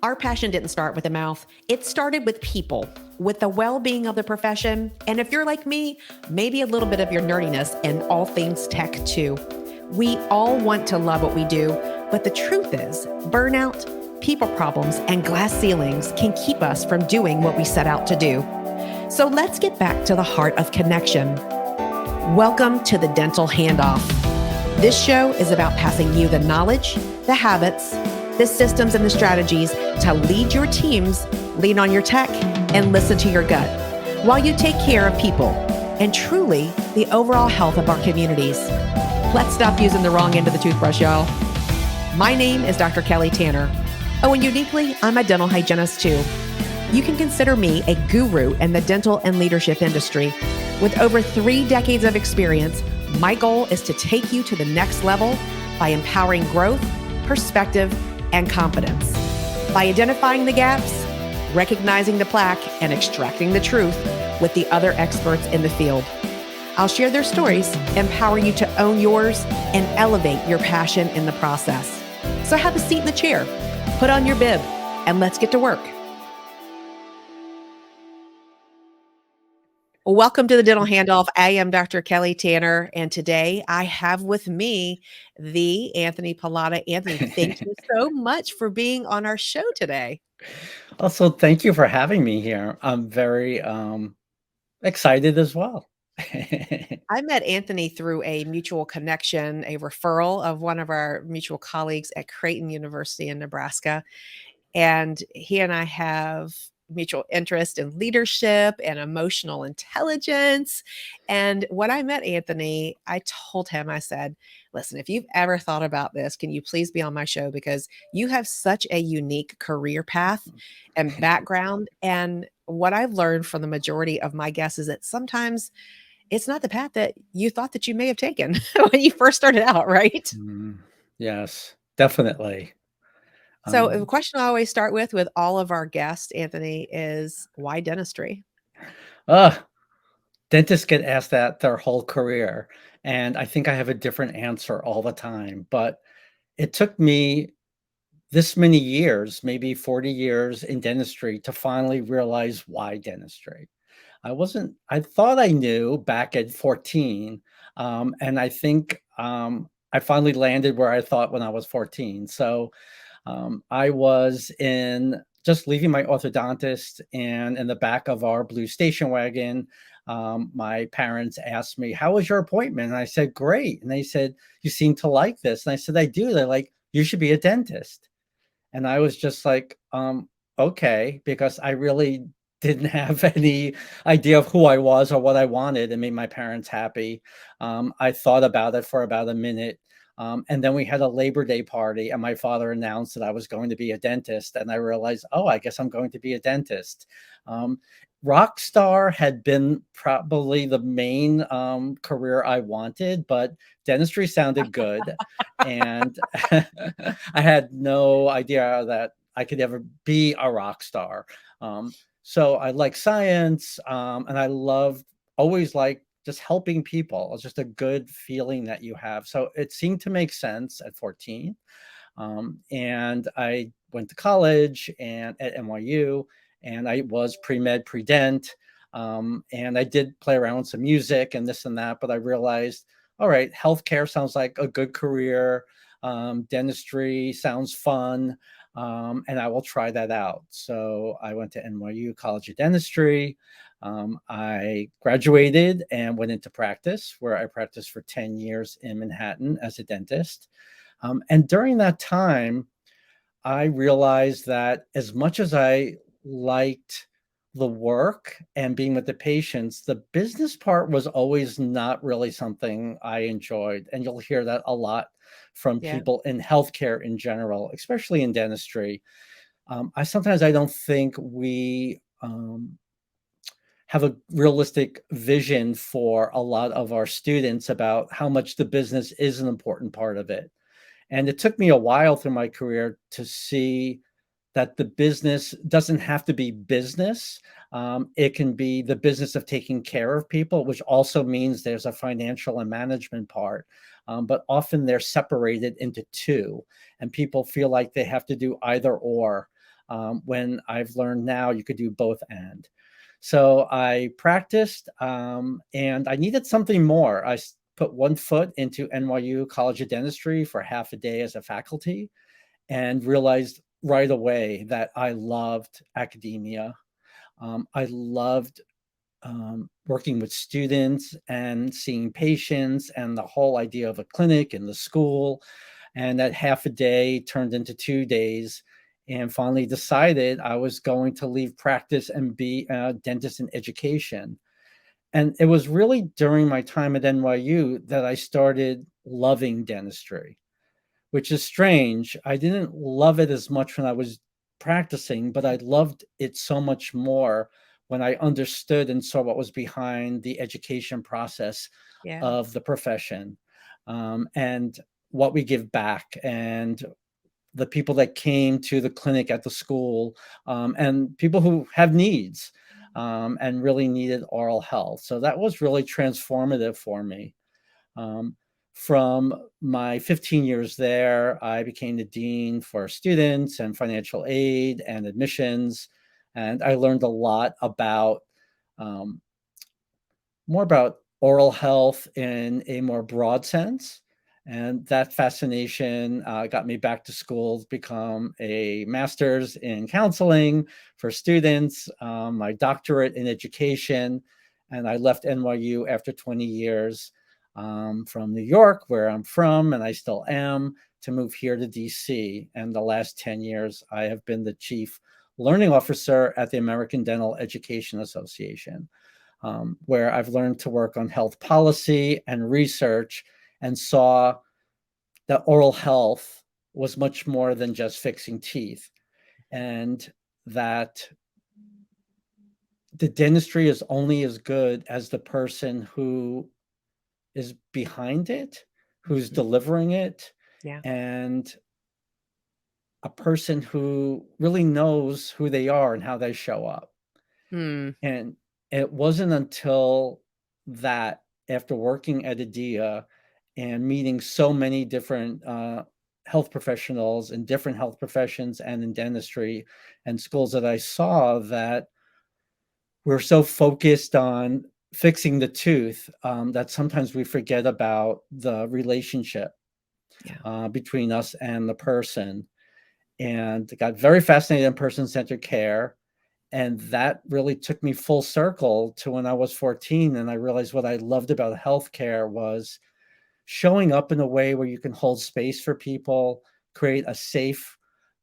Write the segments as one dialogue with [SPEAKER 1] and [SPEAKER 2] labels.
[SPEAKER 1] Our passion didn't start with the mouth. It started with people, with the well-being of the profession. And if you're like me, maybe a little bit of your nerdiness and all things tech too. We all want to love what we do, but the truth is, burnout, people problems, and glass ceilings can keep us from doing what we set out to do. So let's get back to the heart of connection. Welcome to the Dental Handoff. This show is about passing you the knowledge, the habits, the systems, and the strategies to lead your teams, lean on your tech, and listen to your gut while you take care of people and truly the overall health of our communities. Let's stop using the wrong end of the toothbrush, y'all. My name is Dr. Kelly Tanner. Oh, and uniquely, I'm a dental hygienist too. You can consider me a guru in the dental and leadership industry. With over 3 decades of experience, my goal is to take you to the next level by empowering growth, perspective, and confidence. By identifying the gaps, recognizing the plaque, and extracting the truth with the other experts in the field. I'll share their stories, empower you to own yours, and elevate your passion in the process. So have a seat in the chair, put on your bib, and let's get to work. Welcome to the Dental Handoff. I am Dr. Kelly Tanner, and today I have with me the Anthony Palatta. Anthony, thank you so much for being on our show today.
[SPEAKER 2] Also, thank you for having me here. I'm very excited as well.
[SPEAKER 1] I met Anthony through a mutual connection, a referral of one of our mutual colleagues at Creighton University in Nebraska. And he and I have mutual interest in leadership and emotional intelligence. And when I met Anthony, I told him, I said, listen, if you've ever thought about this, can you please be on my show? Because you have such a unique career path and background. And what I've learned from the majority of my guests is that sometimes it's not the path that you thought that you may have taken when you first started out, right?
[SPEAKER 2] Yes, definitely.
[SPEAKER 1] So the question I always start with all of our guests, Anthony, is why dentistry?
[SPEAKER 2] Uh, Dentists get asked that their whole career, and I think I have a different answer all the time. But it took me this many years, maybe 40 years in dentistry, to finally realize why dentistry. I thought I knew back at 14. And I think I finally landed where I thought when I was 14. So I was just leaving my orthodontist, and in the back of our blue station wagon, my parents asked me, "How was your appointment?" And I said, "Great." And they said, "You seem to like this." And I said, "I do." They're like, "You should be a dentist." And I was just like, okay, because I really didn't have any idea of who I was or what I wanted and made my parents happy. I thought about it for about a minute. And then we had a Labor Day party, and my father announced that I was going to be a dentist. And I realized, oh, I guess I'm going to be a dentist. Rockstar had been probably the main career I wanted, but dentistry sounded good. And I had no idea that I could ever be a rock star. So I like science, and I always like just helping people. It's just a good feeling that you have. So it seemed to make sense at 14. And I went to college and at NYU, and I was pre-med, pre-dent. And I did play around with some music and this and that, but I realized, all right, healthcare sounds like a good career. Dentistry sounds fun. And I will try that out. So I went to NYU College of Dentistry. I graduated and went into practice, where I practiced for 10 years in Manhattan as a dentist. And during that time, I realized that as much as I liked the work and being with the patients, the business part was always not really something I enjoyed. And you'll hear that a lot from
[SPEAKER 1] Yeah.
[SPEAKER 2] people in healthcare in general, especially in dentistry. I don't think we have a realistic vision for a lot of our students about how much the business is an important part of it. And it took me a while through my career to see that the business doesn't have to be business. It can be the business of taking care of people, which also means there's a financial and management part. But often they're separated into two, and people feel like they have to do either or. when I've learned now you could do both and. So I practiced, and I needed something more. Put one foot into NYU College of Dentistry for half a day as a faculty and realized right away that I loved academia. I loved working with students and seeing patients and the whole idea of a clinic in the school. And that half a day turned into 2 days, and finally decided I was going to leave practice and be a dentist in education. And it was really during my time at NYU that I started loving dentistry, which is strange. I didn't love it as much when I was practicing, but I loved it so much more when I understood and saw what was behind the education process
[SPEAKER 1] Yeah.
[SPEAKER 2] of the profession, and what we give back, and the people that came to the clinic at the school, and people who have needs, and really needed oral health. So that was really transformative for me. Um, from my 15 years there, I became the dean for students and financial aid and admissions. And I learned a lot about, um, more about oral health in a more broad sense. And that fascination got me back to school to become a master's in counseling for students, my doctorate in education. And I left NYU after 20 years, from New York, where I'm from, and I still am, to move here to DC. And the last 10 years, I have been the chief learning officer at the American Dental Education Association, where I've learned to work on health policy and research, and saw that oral health was much more than just fixing teeth, and that the dentistry is only as good as the person who is behind it, who's
[SPEAKER 1] Mhm.
[SPEAKER 2] delivering it,
[SPEAKER 1] Yeah.
[SPEAKER 2] and a person who really knows who they are and how they show up.
[SPEAKER 1] Hmm.
[SPEAKER 2] And it wasn't until that, after working at IDEA and meeting so many different health professionals in different health professions and in dentistry and schools, that I saw that we're so focused on fixing the tooth, that sometimes we forget about the relationship
[SPEAKER 1] Yeah.
[SPEAKER 2] between us and the person. And got very fascinated in person-centered care. And that really took me full circle to when I was 14. And I realized what I loved about healthcare was showing up in a way where you can hold space for people, create a safe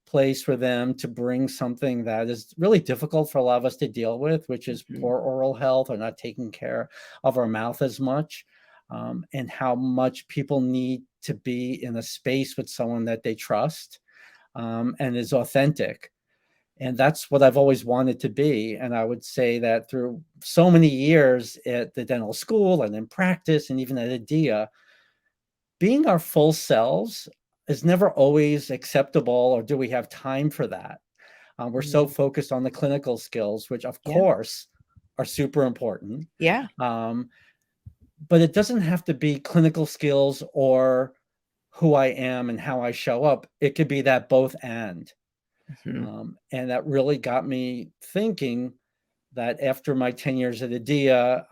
[SPEAKER 2] place for them to bring something that is really difficult for a lot of us to deal with, which is
[SPEAKER 1] Mhm.
[SPEAKER 2] poor oral health or not taking care of our mouth as much, and how much people need to be in a space with someone that they trust, and is authentic. And that's what I've always wanted to be. And I would say that through so many years at the dental school and in practice and even at IDEA, being our full selves is never always acceptable, or do we have time for that? We're so
[SPEAKER 1] Mhm.
[SPEAKER 2] focused on the clinical skills, which of
[SPEAKER 1] Yeah.
[SPEAKER 2] course are super important.
[SPEAKER 1] Yeah.
[SPEAKER 2] Um, but it doesn't have to be clinical skills or who I am and how I show up. It could be that both and.
[SPEAKER 1] Mhm.
[SPEAKER 2] And that really got me thinking that after my 10 years at IDEA,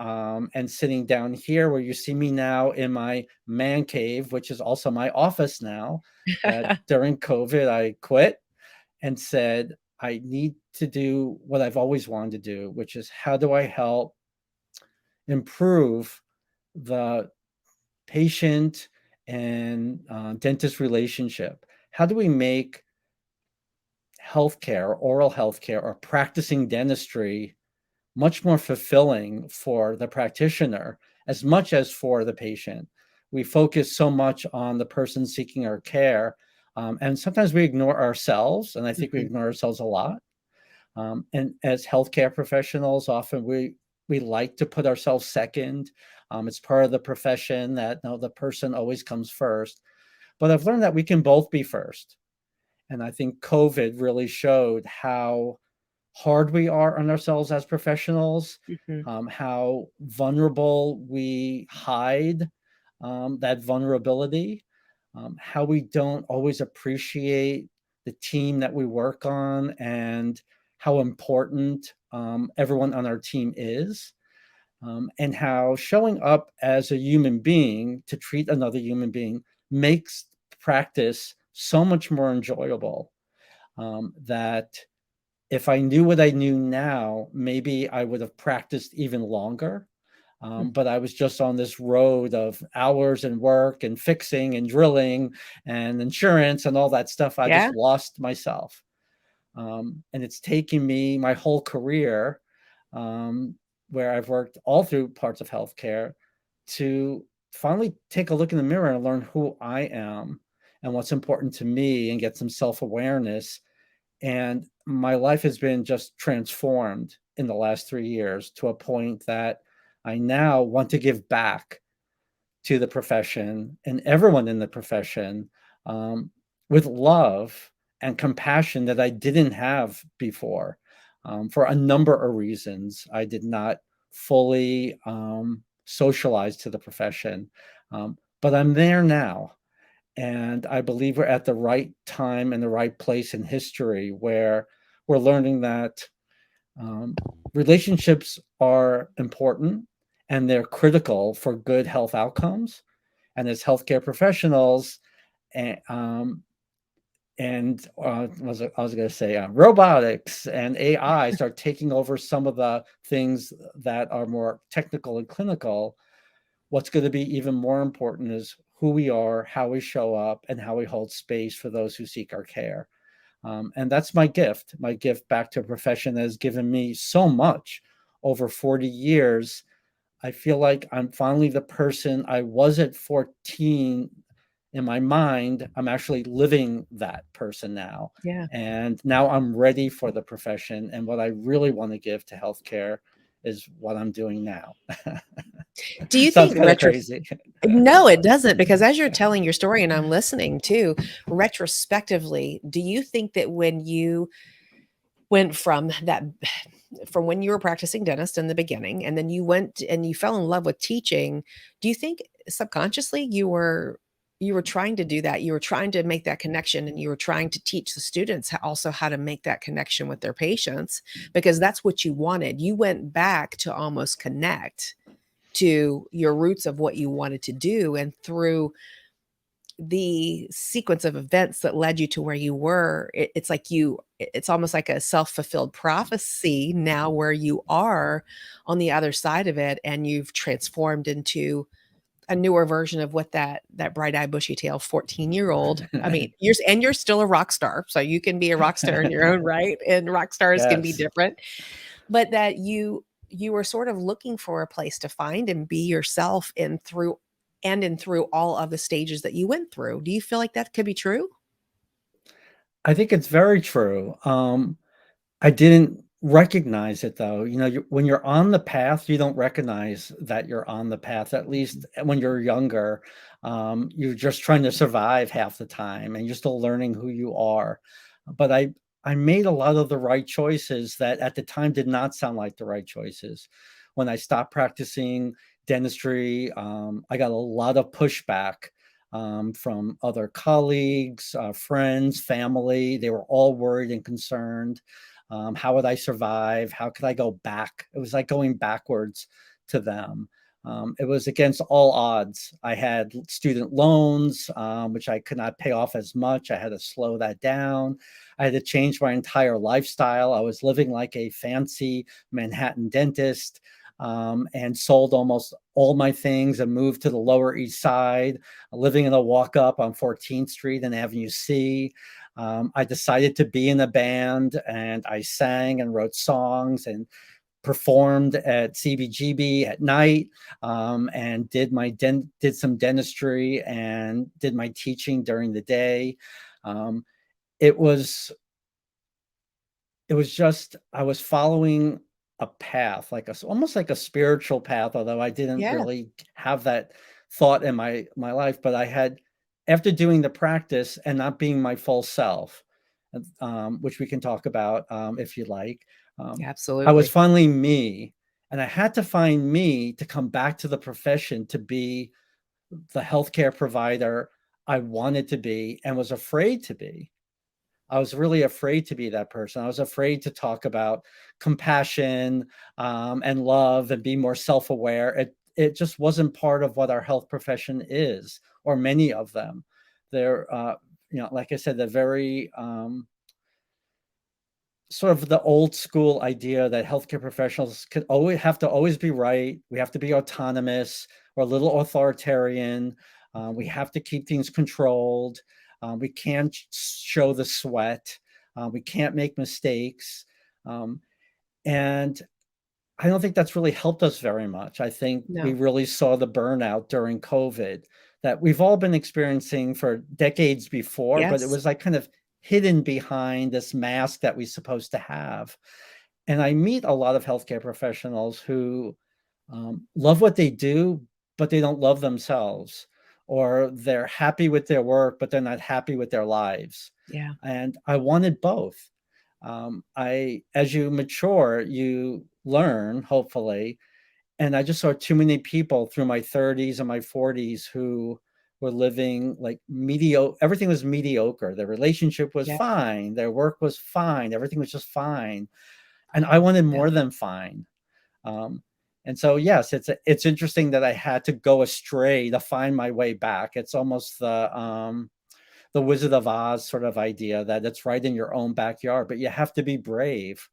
[SPEAKER 2] and sitting down here where you see me now in my man cave, which is also my office now, that during COVID I quit and said, I need to do what I've always wanted to do, which is how do I help improve the patient and dentist relationship? How do we make healthcare, oral healthcare, or practicing dentistry much more fulfilling for the practitioner as much as for the patient? We focus so much on the person seeking our care, and sometimes we ignore ourselves, and I think we
[SPEAKER 1] Mhm.
[SPEAKER 2] ignore ourselves a lot. And as healthcare professionals, often we like to put ourselves second. It's part of the profession that no, the person always comes first. But I've learned that we can both be first. And I think COVID really showed how hard we are on ourselves as professionals,
[SPEAKER 1] Mhm.
[SPEAKER 2] how vulnerable we hide, that vulnerability, how we don't always appreciate the team that we work on, and how important everyone on our team is, and how showing up as a human being to treat another human being makes practice so much more enjoyable. That if I knew what I knew now, maybe I would have practiced even longer.
[SPEAKER 1] Mm.
[SPEAKER 2] But I was just on this road of hours and work and fixing and drilling and insurance and all that stuff. I just
[SPEAKER 1] Yeah.
[SPEAKER 2] lost myself. And it's taken me my whole career, um, where I've worked all through parts of healthcare, to finally take a look in the mirror and learn who I am and what's important to me and get some self awareness. And my life has been just transformed in the last 3 years to a point that I now want to give back to the profession and everyone in the profession, um, with love and compassion that I didn't have before. For a number of reasons, I did not fully socialize to the profession, but I'm there now. And I believe we're at the right time and the right place in history where we're learning that um, relationships are important and they're critical for good health outcomes. And as healthcare professionals, and I was going to say robotics and AI start taking over some of the things that are more technical and clinical. What's going to be even more important is who we are, how we show up, and how we hold space for those who seek our care. And that's my gift. My gift back to a profession that has given me so much over 40 years. I feel like I'm finally the person I was at 14 in my mind. I'm actually living that person now.
[SPEAKER 1] Yeah.
[SPEAKER 2] And now I'm ready for the profession. And what I really want to give to healthcare is what I'm doing now.
[SPEAKER 1] Do you
[SPEAKER 2] Sounds
[SPEAKER 1] think
[SPEAKER 2] kind of crazy.
[SPEAKER 1] No, it doesn't, because as you're telling your story and I'm listening too, retrospectively, do you think that when you went from when you were practicing dentist in the beginning and then you went and you fell in love with teaching, do you think subconsciously you were trying to do that? You were trying to make that connection and you were trying to teach the students also how to make that connection with their patients because that's what you wanted. You went back to almost connect to your roots of what you wanted to do. And through the sequence of events that led you to where you were, it's like it's almost like a self-fulfilled prophecy now where you are on the other side of it and you've transformed into a newer version of what that bright-eyed bushy-tailed 14-year-old. I mean, you're still a rock star, so you can be a rock star in your own right, and rock stars can be
[SPEAKER 2] Yes.
[SPEAKER 1] different. But that you were sort of looking for a place to find and be yourself in through all of the stages that you went through. Do you feel like that could be true?
[SPEAKER 2] I think it's very true. I didn't recognize it though. When you're on the path, you don't recognize that you're on the path. At least when you're younger, you're just trying to survive half the time, and you're still learning who you are. But I made a lot of the right choices that at the time did not sound like the right choices. When I stopped practicing dentistry, I got a lot of pushback from other colleagues, friends, family. They were all worried and concerned. How would I survive? How could I go back? It was like going backwards to them. It was against all odds. I had student loans, which I could not pay off as much. I had to slow that down. I had to change my entire lifestyle. I was living like a fancy Manhattan dentist, and sold almost all my things and moved to the Lower East Side, living in a walk up on 14th Street and Avenue C. I decided to be in a band, and I sang and wrote songs and performed at CBGB at night, and did some dentistry and did my teaching during the day. Um, it was it was just I was following a path, almost like a spiritual path, although I didn't
[SPEAKER 1] Yeah.
[SPEAKER 2] really have that thought in my life. But I had, after doing the practice and not being my full self, which we can talk about if you like. I was
[SPEAKER 1] Absolutely.
[SPEAKER 2] finally me, and I had to find me to come back to the profession to be the healthcare provider I wanted to be and was afraid to be. I was really afraid to be that person. I was afraid to talk about compassion and love and be more self-aware. It just wasn't part of what our health profession is, or many of them. They're, like I said, they're very sort of the old school idea that healthcare professionals could always have to always be right. We have to be autonomous or a little authoritarian. We have to keep things controlled. We can't show the sweat. We can't make mistakes. And I don't think that's really helped us very much. I think we
[SPEAKER 1] No.
[SPEAKER 2] really saw the burnout during COVID that we've all been experiencing for decades before, but it
[SPEAKER 1] Yes.
[SPEAKER 2] was like kind of hidden behind this mask that we're supposed to have. And I meet a lot of healthcare professionals who love what they do, but they don't love themselves, or they're happy with their work, but they're not happy with their lives.
[SPEAKER 1] Yeah.
[SPEAKER 2] And I wanted both. As you mature, you learn, hopefully. And I just saw too many people through my 30s and my 40s who were living like mediocre. Everything was mediocre. Their relationship was
[SPEAKER 1] Yeah.
[SPEAKER 2] fine. Their work was fine. Everything was just fine. And I wanted
[SPEAKER 1] Yeah.
[SPEAKER 2] more than fine. Um, and so, yes, it's interesting that I had to go astray to find my way back. It's almost the Wizard of Oz sort of idea that it's right in your own backyard, but you have to be brave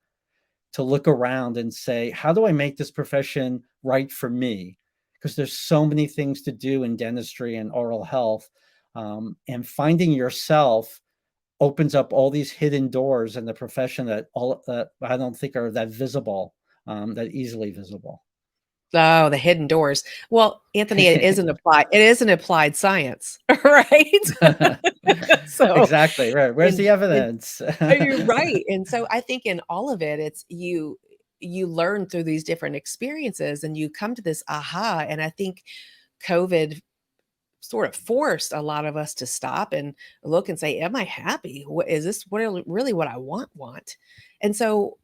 [SPEAKER 2] to look around and say, how do I make this profession right for me? Because there's so many things to do in dentistry and oral health. And finding yourself opens up all these hidden doors in the profession that I don't think are that visible, that easily visible.
[SPEAKER 1] Oh, the hidden doors. Well, Anthony, it is an applied science, right? So,
[SPEAKER 2] Exactly, right. Where's
[SPEAKER 1] and
[SPEAKER 2] the evidence?
[SPEAKER 1] you're right. And so I think in all of it, it's you learn through these different experiences and you come to this aha. And I think COVID sort of forced a lot of us to stop and look and say, am I happy? What is this really what I want? And so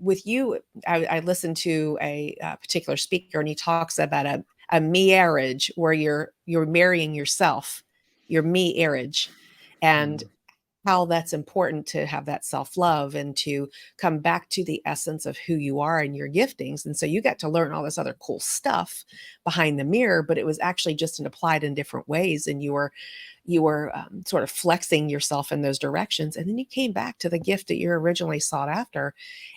[SPEAKER 1] with you, I listened to a particular speaker, and he talks about a marriage where you're marrying yourself, your marriage, and
[SPEAKER 2] Mm.
[SPEAKER 1] how that's important to have that self-love and to come back to the essence of who you are and your giftings. And so you got to learn all this other cool stuff behind the mirror, but it was actually just applied in different ways. And you were sort of flexing yourself in those directions. And then you came back to the gift that you originally sought after,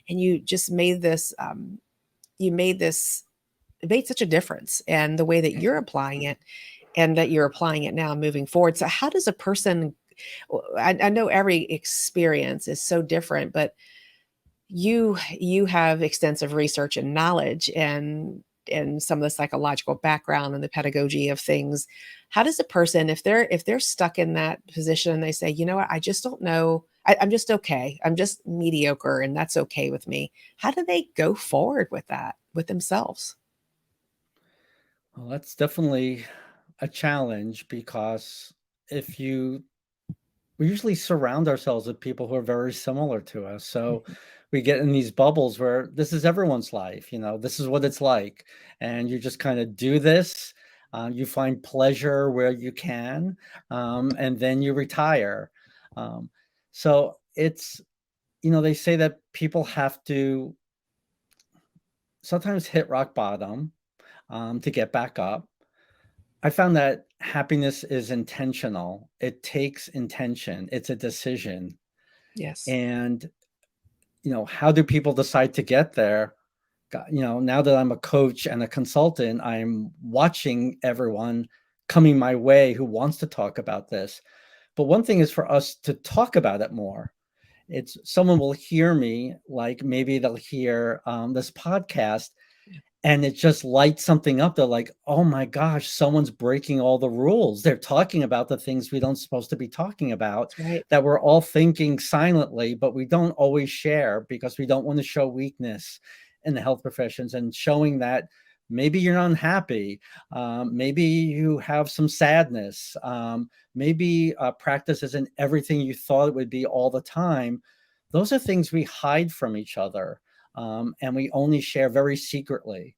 [SPEAKER 1] and you just made this. You made this. It made such a difference, and the way that you're applying it, and that you're applying it now moving forward. So, how does a person? I know every experience is so different, but you have extensive research and knowledge and some of the psychological background and the pedagogy of things. How does a person, if they're stuck in that position and they say, you know what, I just don't know, I'm just okay, I'm just mediocre, and that's okay with me. How do they go forward with that with themselves?
[SPEAKER 2] Well, that's definitely a challenge because if you we usually surround ourselves with people who are very similar to us. So
[SPEAKER 1] Mhm.
[SPEAKER 2] we get in these bubbles where this is everyone's life, this is what it's like. And you just kind of do this. You find pleasure where you can, and then you retire. Um, so they say that people have to sometimes hit rock bottom to get back up. I found that happiness is intentional. It takes intention. It's a decision.
[SPEAKER 1] Yes.
[SPEAKER 2] And, how do people decide to get there? Now that I'm a coach and a consultant, I'm watching everyone coming my way who wants to talk about this. But one thing is for us to talk about it more. It's someone will hear me, like maybe they'll hear this podcast and it just lights something up. They're like, oh my gosh, someone's breaking all the rules. They're talking about the things we don't supposed to be talking about,
[SPEAKER 1] That's right.
[SPEAKER 2] that we're all thinking silently, but we don't always share because we don't want to show weakness in the health professions, and showing that maybe you're unhappy. Maybe you have some sadness. Maybe practice isn't everything you thought it would be all the time. Those are things we hide from each other, and we only share very secretly.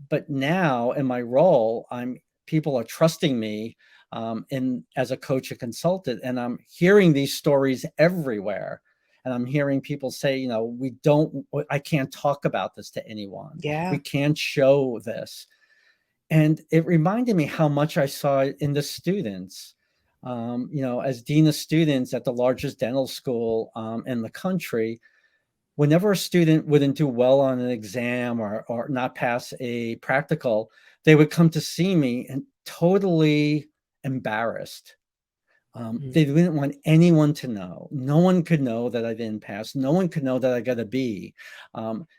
[SPEAKER 2] But now in my role, people are trusting me. in as a coach and consultant, and I'm hearing these stories everywhere. And I'm hearing people say, I can't talk about this to anyone. We
[SPEAKER 1] Yeah.
[SPEAKER 2] can't show this. And it reminded me how much I saw it in the students. As dean of students at the largest dental school in the country, whenever a student wouldn't do well on an exam or not pass a practical, they would come to see me and totally embarrassed. They didn't want anyone to know. No one could know that I didn't pass. No one could know that I got a B.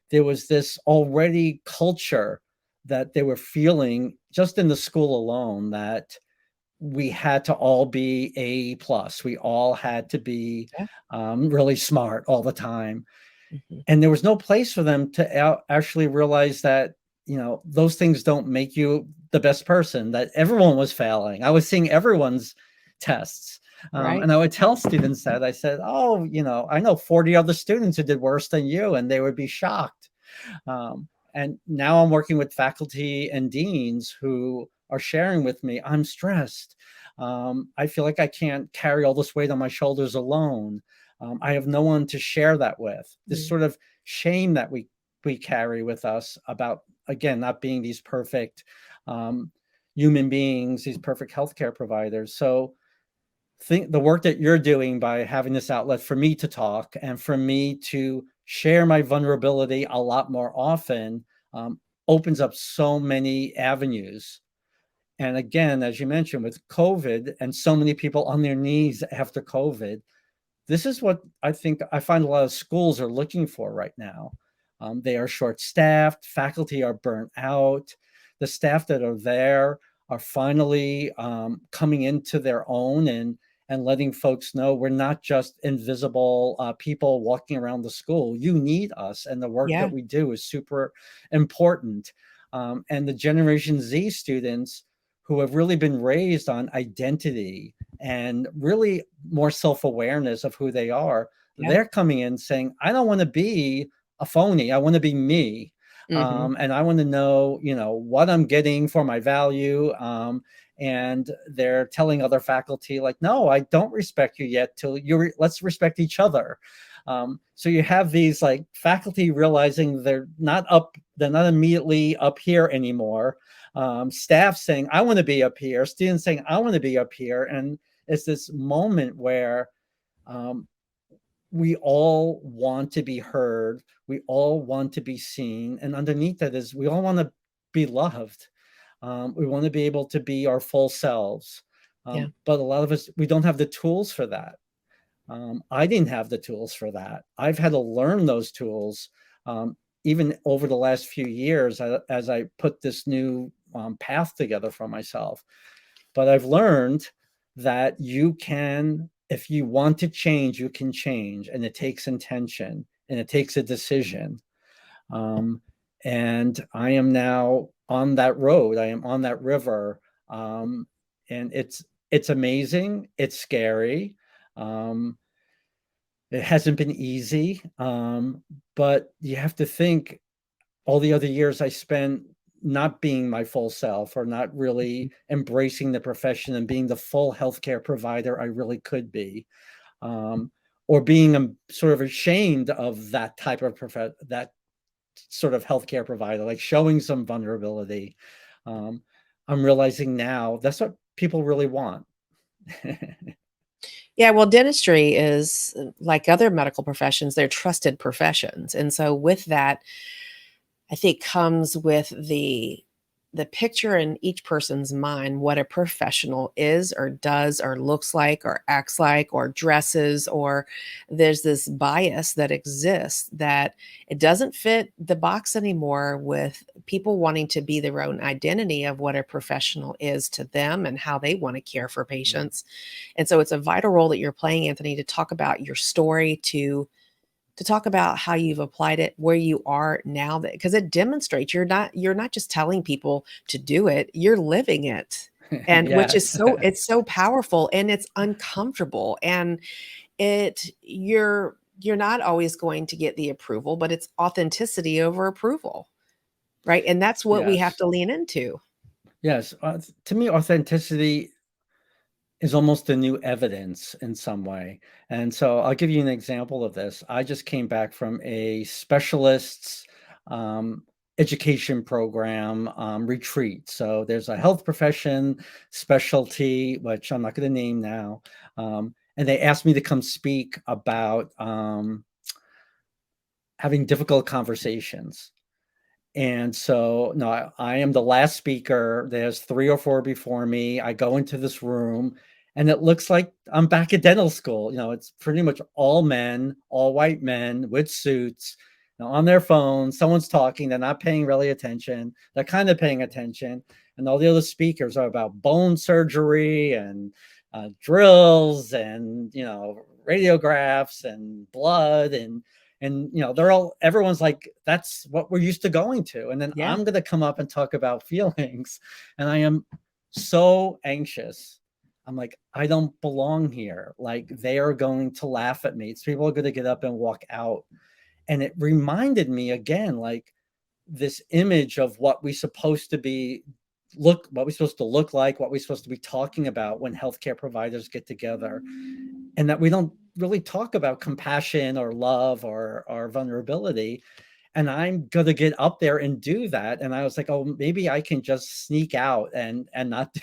[SPEAKER 2] There was this already culture that they were feeling just in the school alone, that we had to all be A plus. We all had to be
[SPEAKER 1] Yeah.
[SPEAKER 2] really smart all the time.
[SPEAKER 1] Hmm.
[SPEAKER 2] And there was no place for them to actually realize that, those things don't make you the best person, that everyone was failing. I was seeing everyone's tests.
[SPEAKER 1] Right.
[SPEAKER 2] And I would tell students that. I said, oh, I know 40 other students who did worse than you, and they would be shocked. And now I'm working with faculty and deans who are sharing with me, I'm stressed. I feel like I can't carry all this weight on my shoulders alone. I have no one to share that with. This
[SPEAKER 1] Mm.
[SPEAKER 2] sort of shame that we carry with us about, again, not being these perfect human beings, these perfect healthcare providers. So think the work that you're doing by having this outlet for me to talk and for me to share my vulnerability a lot more often opens up so many avenues. And again, as you mentioned, with COVID and so many people on their knees after COVID, this is what I find a lot of schools are looking for right now. They are short staffed, faculty are burnt out, the staff that are there are finally coming into their own and letting folks know we're not just invisible people walking around the school. You need us, and the work
[SPEAKER 1] Yeah.
[SPEAKER 2] that we do is super important. And the Generation Z students who have really been raised on identity and really more self-awareness of who they are,
[SPEAKER 1] Yeah.
[SPEAKER 2] they're coming in saying, I don't want to be a phony. I want to be me.
[SPEAKER 1] Hmm.
[SPEAKER 2] And I want to know, what I'm getting for my value. And they're telling other faculty, like, no, I don't respect you yet till let's respect each other. So you have these like faculty realizing they're not immediately up here anymore. Staff saying, I want to be up here, students saying, I want to be up here. And it's this moment where um, we all want to be heard. We all want to be seen. And underneath that is we all want to be loved. We want to be able to be our full selves.
[SPEAKER 1] Yeah.
[SPEAKER 2] But a lot of us, we don't have the tools for that. I didn't have the tools for that. I've had to learn those tools even over the last few years as I put this new path together for myself. But I've learned that you can, if you want to change, you can change. And it takes intention and it takes a decision. Um, and I am now on that road. I am on that river. And it's amazing. It's scary. Um, it hasn't been easy. But you have to think all the other years I spent not being my full self or not really embracing the profession and being the full healthcare provider I really could be, or being sort of ashamed of that type of that sort of healthcare provider, like showing some vulnerability. Um, I'm realizing now that's what people really want.
[SPEAKER 1] Yeah, well, dentistry is like other medical professions, they're trusted professions. And so with that, I think comes with the picture in each person's mind what a professional is or does or looks like or acts like or dresses, or there's this bias that exists that it doesn't fit the box anymore with people wanting to be their own identity of what a professional is to them and how they want to care for patients. And so it's a vital role that you're playing, Anthony, to talk about your story, to talk about how you've applied it where you are now, that because it demonstrates you're not just telling people to do it, you're living it. And which is
[SPEAKER 2] Yes.
[SPEAKER 1] it's so powerful and it's uncomfortable, and you're not always going to get the approval, but it's authenticity over approval, right? And that's what we have
[SPEAKER 2] Yes.
[SPEAKER 1] to lean into.
[SPEAKER 2] Yes. To me, authenticity is almost the new evidence in some way. And so I'll give you an example of this. I just came back from a specialist's um, education program retreat. So there's a health profession specialty, which I'm not going to name now. And they asked me to come speak about having difficult conversations. And so, no, I am the last speaker. There's 3 or 4 before me. I go into this room and it looks like I'm back at dental school. It's pretty much all men, all white men with suits, on their phones. Someone's talking. They're not paying really attention. They're kind of paying attention. And all the other speakers are about bone surgery and drills and, radiographs and blood and everyone's like, that's what we're used to going to. And then
[SPEAKER 1] Yeah.
[SPEAKER 2] I'm going to come up and talk about feelings. And I am so anxious. I'm like, I don't belong here. Like, they are going to laugh at me. People are going to get up and walk out. And it reminded me again, like, this image of what we're supposed to be what we're supposed to look like, what we're supposed to be talking about when healthcare providers get together, and that we don't really talk about compassion or love or vulnerability. And I'm going to get up there and do that. And I was like, oh, maybe I can just sneak out and not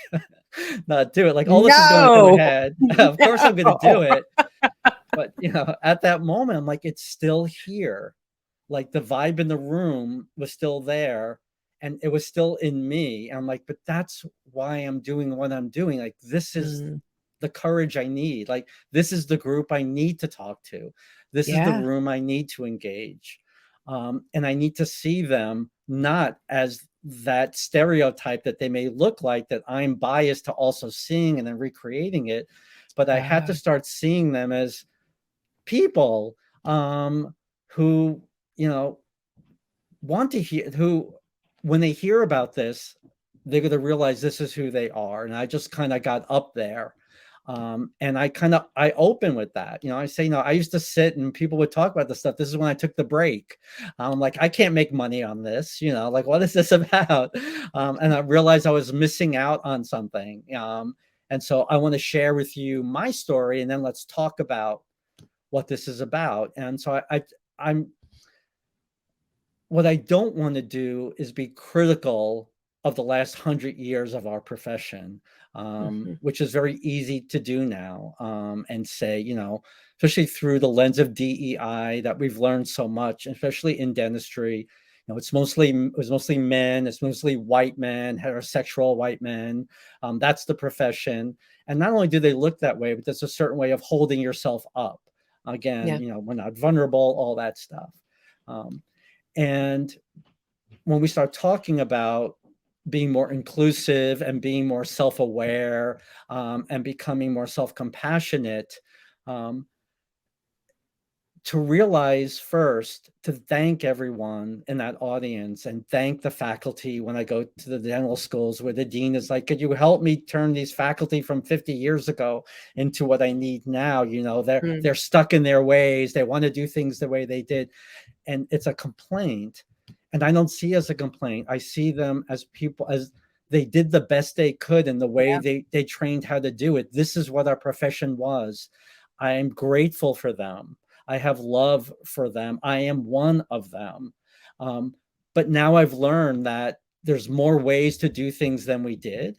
[SPEAKER 2] not do it. Like, all this is going through my head. Of course I'm going to do it. But, at that moment, I'm like, it's still here. Like, the vibe in the room was still there and it was still in me. And I'm like, but that's why I'm doing what I'm doing. Like, this is the courage I need. Like, this is the group I need to talk to. This is the room I need to engage. And I need to see them not as that stereotype that they may look like, that I'm biased to also seeing and then recreating it. But I had to start seeing them as people who, want to hear, who, when they hear about this, they're going to realize this is who they are. And I just kind of got up there. And I open with that. I say, I used to sit and people would talk about this stuff. This is when I took the break. I'm like, I can't make money on this, like, what is this about? And I realized I was missing out on something. And so I want to share with you my story, and then let's talk about what this is about. And so I'm what I don't want to do is be critical of the last 100 years of our profession, which is very easy to do now, and say, especially through the lens of DEI, that we've learned so much, especially in dentistry. It was mostly men, it's mostly white men, heterosexual white men. That's the profession. And not only do they look that way, but there's a certain way of holding yourself up. Again, we're not vulnerable, all that stuff. And when we start talking about being more inclusive and being more self-aware, and becoming more self-compassionate, to realize first, to thank everyone in that audience and thank the faculty. When I go to the dental schools where the dean is like, could you help me turn these faculty from 50 years ago into what I need now? They're stuck in their ways. They want to do things the way they did. And it's a complaint. And I don't see it as a complaint. I see them as people, as they did the best they could in the way they trained how to do it. This is what our profession was. I am grateful for them. I have love for them. I am one of them. But now I've learned that there's more ways to do things than we did.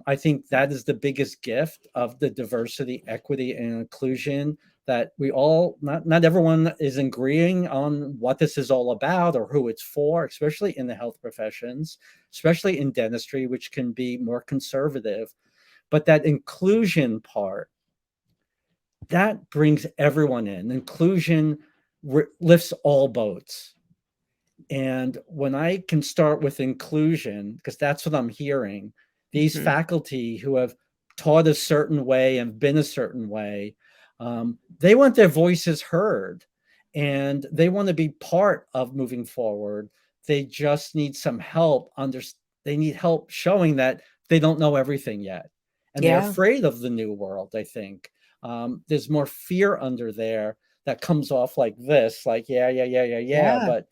[SPEAKER 2] I think that is the biggest gift of the diversity, equity, and inclusion, that we all, not everyone is agreeing on what this is all about or who it's for, especially in the health professions, especially in dentistry, which can be more conservative. But that inclusion part, that brings everyone in. Inclusion lifts all boats. And when I can start with inclusion, because that's what I'm hearing, these faculty who have taught a certain way and been a certain way, they want their voices heard and they want to be part of moving forward. They just need some help. They need help showing that they don't know everything yet. And they're afraid of the new world, I think. There's more fear under there that comes off like this, like, yeah. But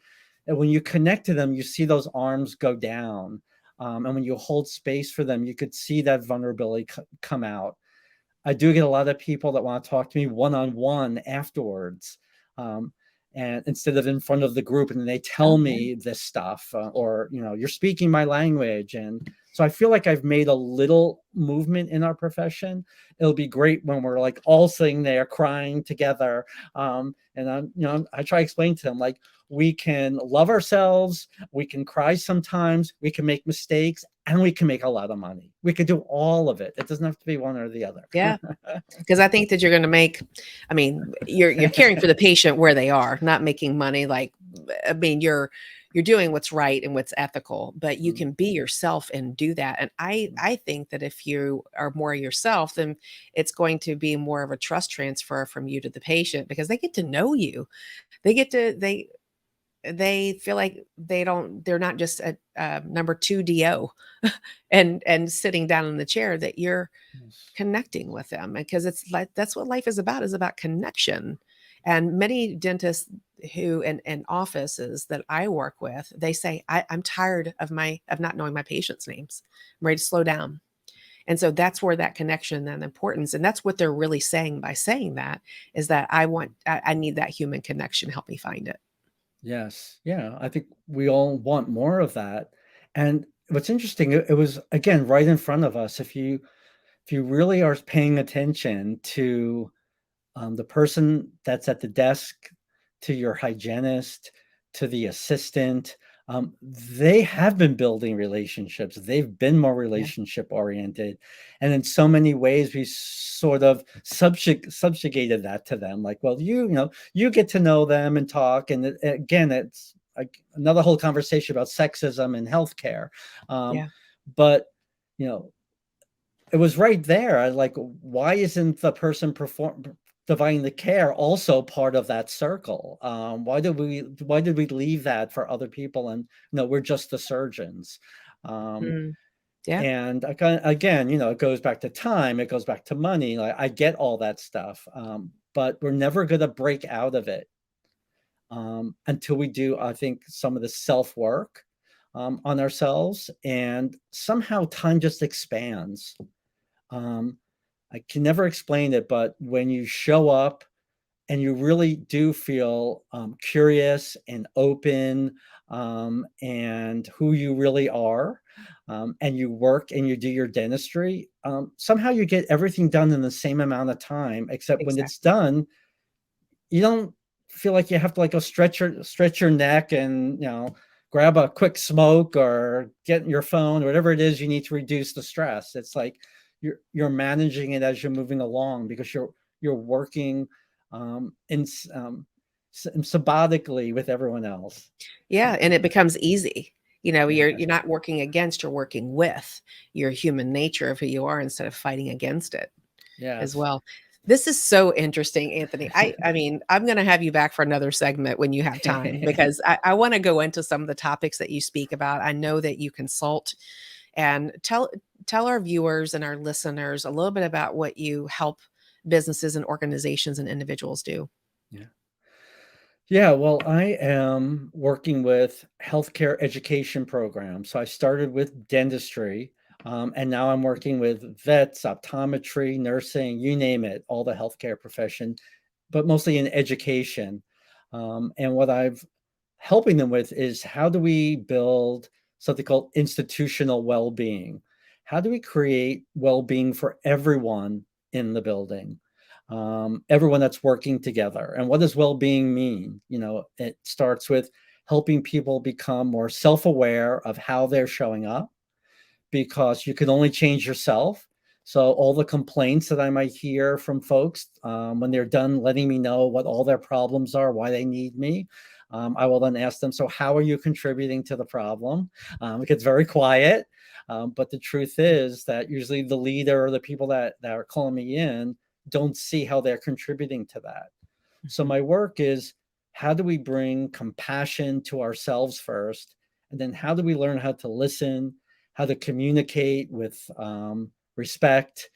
[SPEAKER 2] when you connect to them, you see those arms go down. And when you hold space for them, you could see that vulnerability come out. I do get a lot of people that want to talk to me one-on-one afterwards. Um, and instead of in front of the group, and they tell
[SPEAKER 1] Oh, yeah.
[SPEAKER 2] me this stuff, or, you're speaking my language. And so I feel like I've made a little movement in our profession. It'll be great when we're like all sitting there crying together. And I try to explain to them, like, we can love ourselves, we can cry sometimes, we can make mistakes, and we can make a lot of money. We could do all of it. It doesn't have to be one or the other.
[SPEAKER 1] Yeah. Because I think that you're going to make, I mean, you're caring for the patient where they are, not making money. Like, I mean, you're doing what's right and what's ethical, but you can be yourself and do that. And I think that if you are more yourself, then it's going to be more of a trust transfer from you to the patient, because they get to know you. They get to, they feel like they're not just a number 2 DO and sitting down in the chair, that you're connecting with them, because it's like that's what life is about connection. And many dentists who and offices that I work with, they say, I'm tired of not knowing my patients' names. I'm ready to slow down. And so that's where that connection and importance, and that's what they're really saying by saying that, is that I need that human connection. Help me find it.
[SPEAKER 2] Yes. Yeah. I think we all want more of that. And what's interesting, it was again right in front of us. If you really are paying attention to the person that's at the desk, to your hygienist, to the assistant, they have been building relationships. They've been more
[SPEAKER 1] Yeah.
[SPEAKER 2] relationship oriented. And in so many ways, we sort of subjugated that to them. Like, well, you get to know them and talk. And again, it's like another whole conversation about sexism and healthcare.
[SPEAKER 1] Yeah.
[SPEAKER 2] But, you know, it was right there. I like, why isn't the person dividing the care also part of that circle? Why did we leave that for other people? And no, we're just the surgeons.
[SPEAKER 1] Mm. Yeah.
[SPEAKER 2] And again, it goes back to time, it goes back to money. Like, I get all that stuff, but we're never going to break out of it until we do, I think, some of the self work on ourselves, and somehow time just expands. Um, I can never explain it, but when you show up and you really do feel curious and open, and who you really are, and you work and you do your dentistry, somehow you get everything done in the same amount of time, except when it's
[SPEAKER 1] Exactly.
[SPEAKER 2] done, you don't feel like you have to like go stretch your neck and grab a quick smoke or get your phone, whatever it is you need to reduce the stress. It's like you're managing it as you're moving along, because you're working symbiotically with everyone else.
[SPEAKER 1] Yeah, and it becomes easy.
[SPEAKER 2] Yeah.
[SPEAKER 1] You're not working against, you're working with your human nature of who you are, instead of fighting against it as
[SPEAKER 2] Yes.
[SPEAKER 1] well. This is so interesting, Anthony. I mean, I'm going to have you back for another segment when you have time, because I want to go into some of the topics that you speak about. I know that you consult, and tell our viewers and our listeners a little bit about what you help businesses and organizations and individuals do.
[SPEAKER 2] Yeah. Yeah, well, I am working with healthcare education programs. So I started with dentistry, and now I'm working with vets, optometry, nursing, you name it, all the healthcare profession, but mostly in education. And what I've helping them with is, how do we build something called institutional well-being? How do we create well-being for everyone in the building? Everyone that's working together. And what does well-being mean? It starts with helping people become more self-aware of how they're showing up, because you can only change yourself. So all the complaints that I might hear from folks, when they're done letting me know what all their problems are, why they need me, I will then ask them, so how are you contributing to the problem? It gets very quiet. But the truth is that usually the leader or the people that are calling me in don't see how they're contributing to that. So
[SPEAKER 1] Mhm.
[SPEAKER 2] my work is, how do we bring compassion to ourselves first? And then how do we learn how to listen, how to communicate with respect,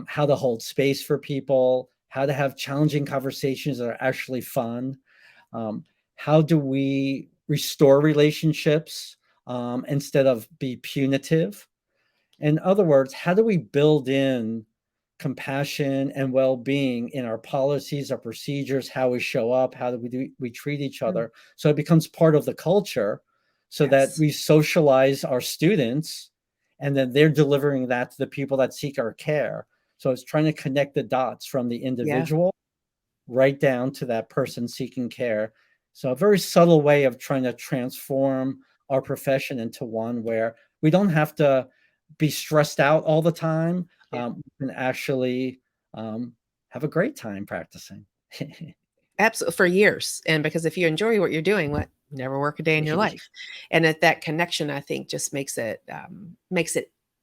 [SPEAKER 2] how to hold space for people, how to have challenging conversations that are actually fun. How do we restore relationships instead of be punitive. In other words, how do we build in compassion and well-being in our policies, our procedures, how we show up, how do we treat each
[SPEAKER 1] Mm.
[SPEAKER 2] other, so it becomes part of the culture, so that
[SPEAKER 1] Yes.
[SPEAKER 2] we socialize our students, and then they're delivering that to the people that seek our care. So it's trying to connect the dots from the
[SPEAKER 1] Yeah.
[SPEAKER 2] individual right down to that person seeking care. So a very subtle way of trying to transform our profession into one where we don't have to be stressed out all the time.
[SPEAKER 1] Yeah.
[SPEAKER 2] We can actually have a great time practicing.
[SPEAKER 1] Absolutely, for years. And because if you enjoy what you're doing, what never work a day in your life. And that connection, I think, just makes it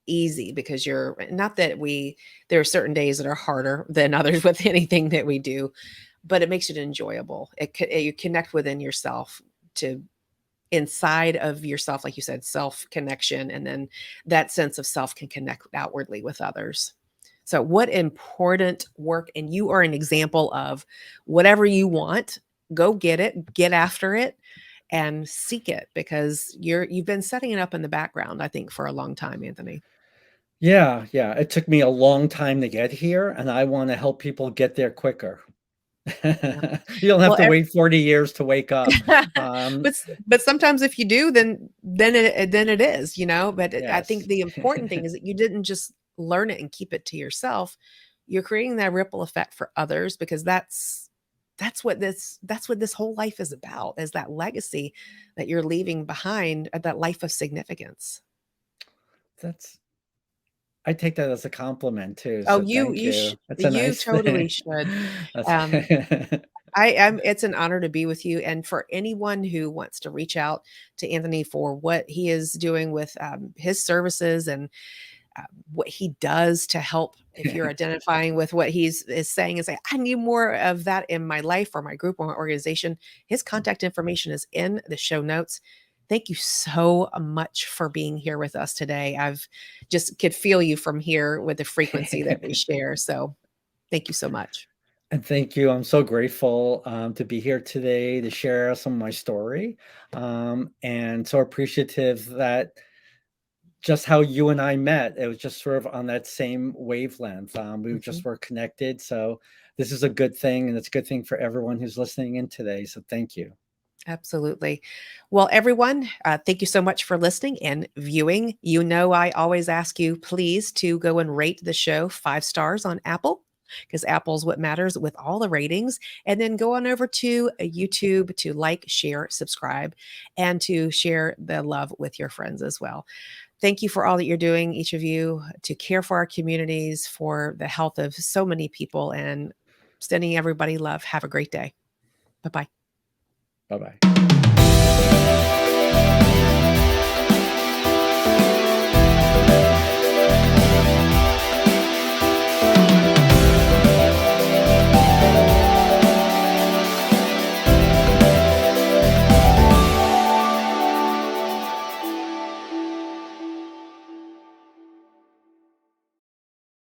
[SPEAKER 1] easy, because you're not that there are certain days that are harder than others with anything that we do, but it makes it enjoyable. You connect within yourself, to inside of yourself, like you said, self connection, and then that sense of self can connect outwardly with others. So what important work, and you are an example of whatever you want, go get it, get after it, and seek it, because you've been setting it up in the background, I think, for a long time, Anthony.
[SPEAKER 2] Yeah, yeah. It took me a long time to get here, and I want to help people get there quicker.
[SPEAKER 1] Yeah.
[SPEAKER 2] You don't have
[SPEAKER 1] Well,
[SPEAKER 2] to wait 40 years to wake up.
[SPEAKER 1] but sometimes if you do, then it is, But I think
[SPEAKER 2] Yes.
[SPEAKER 1] the important thing is that you didn't just learn it and keep it to yourself. You're creating that ripple effect for others, because that's what this whole life is about, is that legacy that you're leaving behind, that life of significance.
[SPEAKER 2] That's I take that as a compliment too,
[SPEAKER 1] Oh,
[SPEAKER 2] so thank you. That's a
[SPEAKER 1] you
[SPEAKER 2] nice
[SPEAKER 1] totally
[SPEAKER 2] thing.
[SPEAKER 1] should.
[SPEAKER 2] That's
[SPEAKER 1] Um, it's an honor to be with you. And for anyone who wants to reach out to Anthony for what he is doing with his services, and what he does to help, if you're identifying with what is saying, and say, I need more of that in my life, or my group, or my organization, his contact information is in the show notes. Thank you so much for being here with us today. I've just could feel you from here with the frequency that we share. So thank you so much.
[SPEAKER 2] And thank you. I'm so grateful to be here today to share some of my story, and so appreciative that just how you and I met, it was just sort of on that same wavelength. We
[SPEAKER 1] Mhm.
[SPEAKER 2] just were connected. So this is a good thing, and it's a good thing for everyone who's listening in today. So thank you.
[SPEAKER 1] Absolutely. Well, everyone, thank you so much for listening and viewing. I always ask you, please, to go and rate the show 5 stars on Apple, because Apple's what matters with all the ratings. And then go on over to YouTube to like, share, subscribe, and to share the love with your friends as well. Thank you for all that you're doing, each of you, to care for our communities, for the health of so many people, and sending everybody love. Have a great day. Bye bye.
[SPEAKER 2] Bye bye.